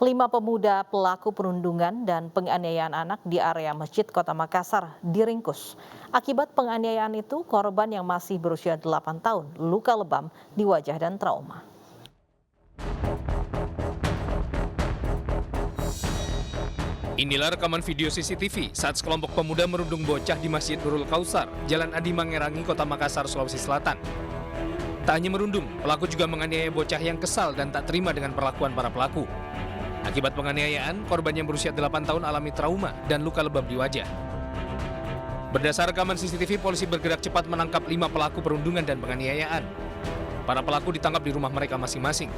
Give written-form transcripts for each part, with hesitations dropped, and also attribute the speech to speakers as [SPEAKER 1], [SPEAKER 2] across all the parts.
[SPEAKER 1] 5 pemuda pelaku perundungan dan penganiayaan anak di area Masjid Kota Makassar diringkus. Akibat penganiayaan itu, korban yang masih berusia 8 tahun luka lebam di wajah dan trauma.
[SPEAKER 2] Inilah rekaman video CCTV saat sekelompok pemuda merundung bocah di Masjid Nurul Kausar, Jalan Adi Mangerangi, Kota Makassar, Sulawesi Selatan. Tak hanya merundung, pelaku juga menganiaya bocah yang kesal dan tak terima dengan perlakuan para pelaku. Akibat penganiayaan, korban yang berusia 8 tahun alami trauma dan luka lebam di wajah. Berdasar rekaman CCTV, polisi bergerak cepat menangkap 5 pelaku perundungan dan penganiayaan. Para pelaku ditangkap di rumah mereka masing-masing.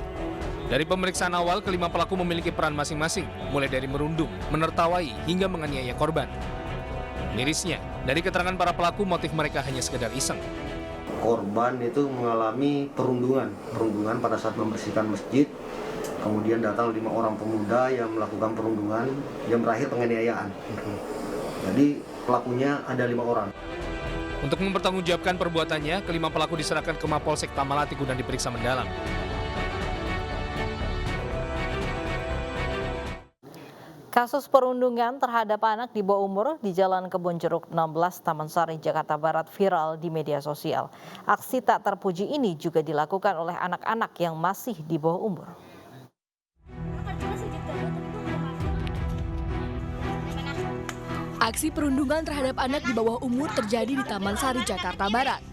[SPEAKER 2] Dari pemeriksaan awal, kelima pelaku memiliki peran masing-masing, mulai dari merundung, menertawai, hingga menganiaya korban. Mirisnya, dari keterangan para pelaku, motif mereka hanya sekedar iseng.
[SPEAKER 3] Korban itu mengalami perundungan pada saat membersihkan masjid. Kemudian datang 5 orang pemuda yang melakukan perundungan yang berakhir penganiayaan. Jadi pelakunya ada 5 orang.
[SPEAKER 2] Untuk mempertanggungjawabkan perbuatannya, kelima pelaku diserahkan ke Mapolsek Tamalati guna diperiksa mendalam.
[SPEAKER 1] Kasus perundungan terhadap anak di bawah umur di Jalan Kebon Jeruk 16 Taman Sari, Jakarta Barat viral di media sosial. Aksi tak terpuji ini juga dilakukan oleh anak-anak yang masih di bawah umur.
[SPEAKER 4] Aksi perundungan terhadap anak di bawah umur terjadi di Taman Sari, Jakarta Barat.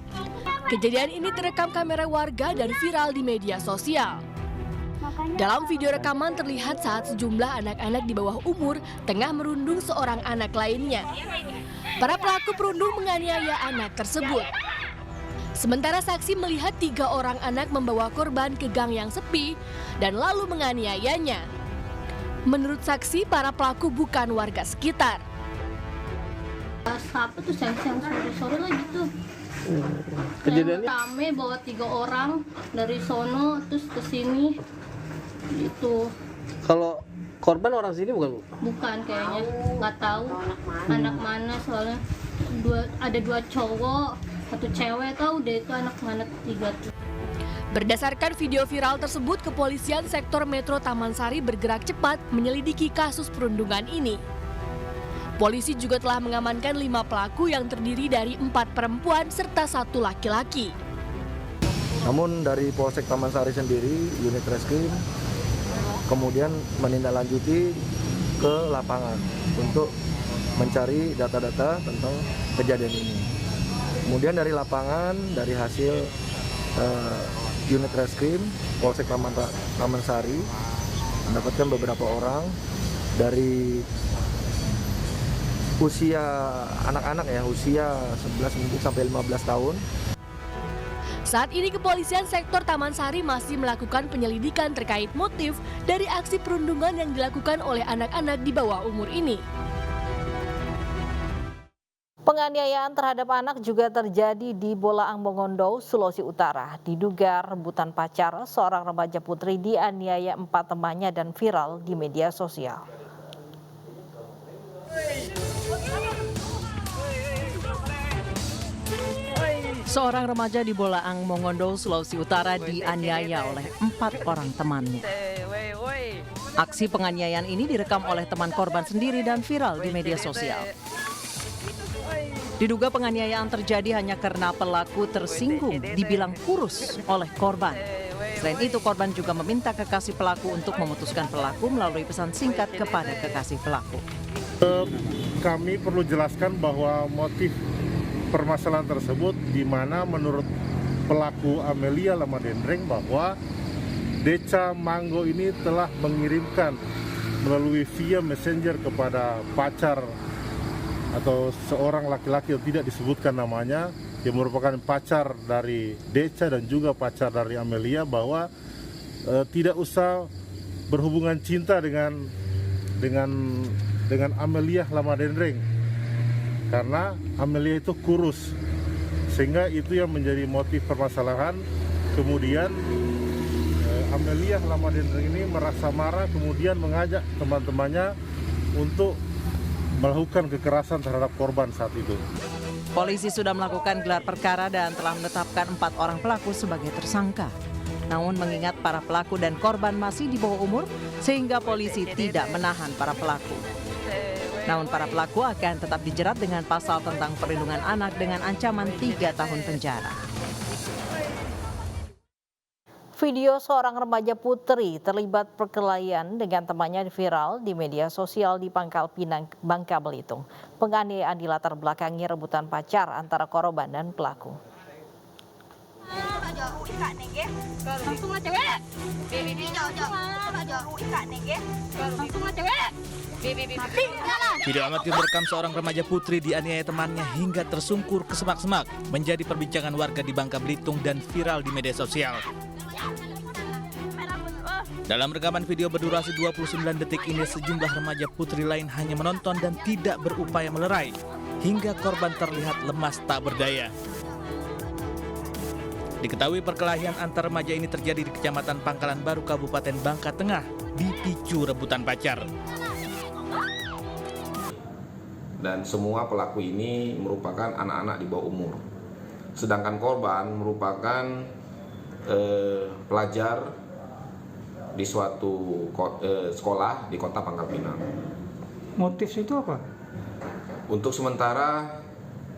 [SPEAKER 4] Kejadian ini terekam kamera warga dan viral di media sosial. Dalam video rekaman terlihat saat sejumlah anak-anak di bawah umur tengah merundung seorang anak lainnya. Para pelaku perundung menganiaya anak tersebut. Sementara saksi melihat 3 orang anak membawa korban ke gang yang sepi dan lalu menganiayanya. Menurut saksi, para pelaku bukan warga sekitar.
[SPEAKER 5] Siapa tuh yang sore-sore lah gitu.
[SPEAKER 6] Kejadiannya
[SPEAKER 5] Rame bawa 3 orang dari sono terus ke sini gitu.
[SPEAKER 6] kalau korban orang sini bukan, Bu?
[SPEAKER 5] Bukan kayaknya, nggak tahu anak mana soalnya ada 2 cowok, 1 cewek, tahu deh itu anak mana 3 tuh.
[SPEAKER 4] Berdasarkan video viral tersebut, kepolisian sektor Metro Taman Sari bergerak cepat menyelidiki kasus perundungan ini. Polisi juga telah mengamankan 5 pelaku yang terdiri dari 4 perempuan serta 1 laki-laki.
[SPEAKER 7] Namun dari Polsek Taman Sari sendiri, unit reskrim kemudian menindaklanjuti ke lapangan untuk mencari data-data tentang kejadian ini. Kemudian dari lapangan, dari hasil unit reskrim Polsek Taman Sari mendapatkan beberapa orang dari usia anak-anak ya, usia 11 mungkin sampai 15 tahun.
[SPEAKER 4] Saat ini kepolisian sektor Taman Sari masih melakukan penyelidikan terkait motif dari aksi perundungan yang dilakukan oleh anak-anak di bawah umur ini.
[SPEAKER 1] Penganiayaan terhadap anak juga terjadi di Bolaang Mongondo, Sulawesi Utara. Diduga rebutan pacar, seorang remaja putri dianiaya 4 temannya dan viral di media sosial.
[SPEAKER 8] Seorang remaja di Bolaang Mongondo, Sulawesi Utara dianiaya oleh 4 orang temannya. Aksi penganiayaan ini direkam oleh teman korban sendiri dan viral di media sosial. Diduga penganiayaan terjadi hanya karena pelaku tersinggung dibilang kurus oleh korban. Selain itu, korban juga meminta kekasih pelaku untuk memutuskan pelaku melalui pesan singkat kepada kekasih pelaku.
[SPEAKER 9] Kami perlu jelaskan bahwa motif permasalahan tersebut di mana menurut pelaku Amelia Lamadendreng bahwa Deca Manggo ini telah mengirimkan melalui via messenger kepada pacar atau seorang laki-laki yang tidak disebutkan namanya yang merupakan pacar dari Deca dan juga pacar dari Amelia bahwa tidak usah berhubungan cinta dengan Amelia Lamadendreng karena Amelia itu kurus, sehingga itu yang menjadi motif permasalahan. Kemudian Amelia Lamadendreng ini merasa marah, kemudian mengajak teman-temannya untuk melakukan kekerasan terhadap korban saat itu.
[SPEAKER 8] Polisi sudah melakukan gelar perkara dan telah menetapkan 4 orang pelaku sebagai tersangka. Namun mengingat para pelaku dan korban masih di bawah umur, sehingga polisi tidak menahan para pelaku. Namun para pelaku akan tetap dijerat dengan pasal tentang perlindungan anak dengan ancaman 3 tahun penjara.
[SPEAKER 1] Video seorang remaja putri terlibat perkelahian dengan temannya viral di media sosial di Pangkal Pinang, Bangka Belitung. Penganiayaan dilatar belakangi rebutan pacar antara korban dan pelaku.
[SPEAKER 10] Video amatir merekam seorang remaja putri dianiaya temannya hingga tersungkur ke semak-semak menjadi perbincangan warga di Bangka Belitung dan viral di media sosial. Dalam rekaman video berdurasi 29 detik ini, sejumlah remaja putri lain hanya menonton dan tidak berupaya melerai, hingga korban terlihat lemas tak berdaya. Diketahui perkelahian antar remaja ini terjadi di Kecamatan Pangkalan Baru, Kabupaten Bangka Tengah, dipicu rebutan pacar.
[SPEAKER 11] Dan semua pelaku ini merupakan anak-anak di bawah umur. Sedangkan korban merupakan pelajar di suatu sekolah di kota Pangkal Pinang.
[SPEAKER 12] Motif itu apa?
[SPEAKER 11] Untuk sementara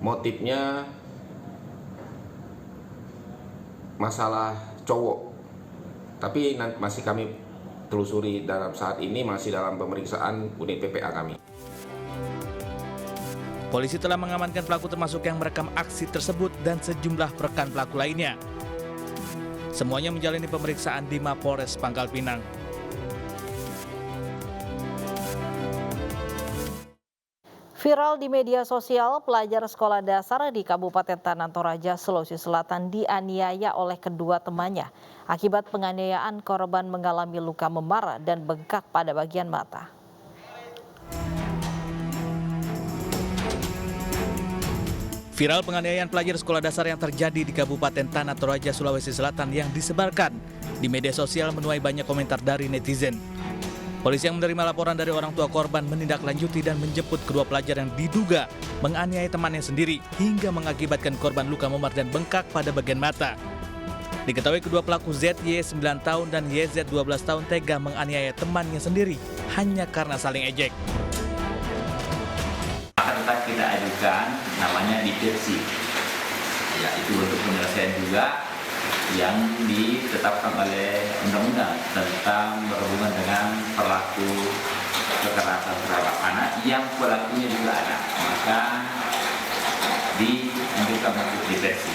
[SPEAKER 11] motifnya masalah cowok, tapi masih kami telusuri dalam saat ini, masih dalam pemeriksaan unit PPA kami.
[SPEAKER 10] Polisi telah mengamankan pelaku termasuk yang merekam aksi tersebut dan sejumlah rekan pelaku lainnya. Semuanya menjalani pemeriksaan di Mapolres Pangkal Pinang.
[SPEAKER 1] Viral di media sosial, pelajar sekolah dasar di Kabupaten Tanah Toraja, Sulawesi Selatan dianiaya oleh kedua temannya. Akibat penganiayaan, korban mengalami luka memar dan bengkak pada bagian mata.
[SPEAKER 10] Viral penganiayaan pelajar sekolah dasar yang terjadi di Kabupaten Tanah Toraja, Sulawesi Selatan yang disebarkan di media sosial menuai banyak komentar dari netizen. Polisi yang menerima laporan dari orang tua korban menindaklanjuti dan menjemput kedua pelajar yang diduga menganiaya temannya sendiri hingga mengakibatkan korban luka memar dan bengkak pada bagian mata. Diketahui kedua pelaku ZY 9 tahun dan YZ 12 tahun tega menganiaya temannya sendiri hanya karena saling ejek.
[SPEAKER 13] Tetap kita ajukan namanya diversi, yaitu untuk penyelesaian juga yang ditetapkan oleh undang-undang tentang berhubungan dengan pelaku kekerasan terhadap anak yang pelakunya juga anak, maka dianjurkan untuk diversi.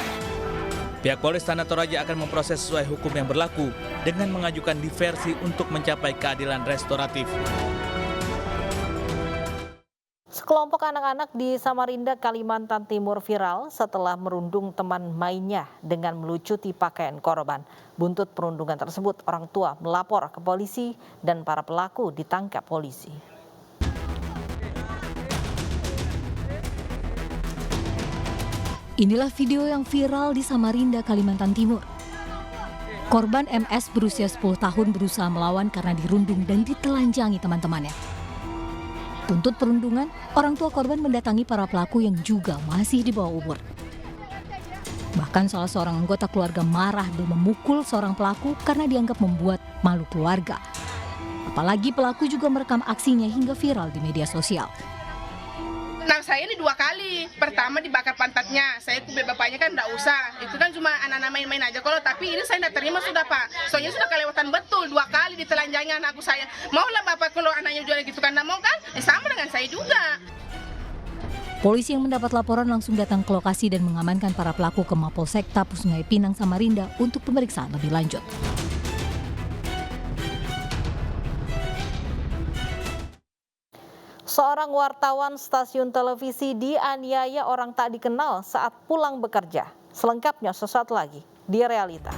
[SPEAKER 10] Pihak Polres Tanah Toraja akan memproses sesuai hukum yang berlaku dengan mengajukan diversi untuk mencapai keadilan restoratif.
[SPEAKER 1] Sekelompok anak-anak di Samarinda, Kalimantan Timur viral setelah merundung teman mainnya dengan melucuti pakaian korban. Buntut perundungan tersebut, orang tua melapor ke polisi dan para pelaku ditangkap polisi.
[SPEAKER 14] Inilah video yang viral di Samarinda, Kalimantan Timur. Korban MS berusia 10 tahun berusaha melawan karena dirundung dan ditelanjangi teman-temannya. Tuntut perundungan, orang tua korban mendatangi para pelaku yang juga masih di bawah umur. Bahkan salah seorang anggota keluarga marah dan memukul seorang pelaku karena dianggap membuat malu keluarga. Apalagi pelaku juga merekam aksinya hingga viral di media sosial.
[SPEAKER 15] Nah, saya ini 2 kali. Pertama dibakar pantatnya. Saya kubel bapaknya kan enggak usah. Itu kan cuma anak-anak main-main aja. Kalau tapi ini saya enggak terima sudah, Pak. Soalnya sudah kelewatan betul 2 kali ditelanjangi anakku saya. Maulah Bapak kalau anaknya jual gitu kan enggak mau kan? Sama dengan saya juga.
[SPEAKER 14] Polisi yang mendapat laporan langsung datang ke lokasi dan mengamankan para pelaku ke Mapolsek Tapu Sungai Pinang, Samarinda untuk pemeriksaan lebih lanjut.
[SPEAKER 1] Seorang wartawan stasiun televisi dianiaya orang tak dikenal saat pulang bekerja. Selengkapnya sesaat lagi di Realita.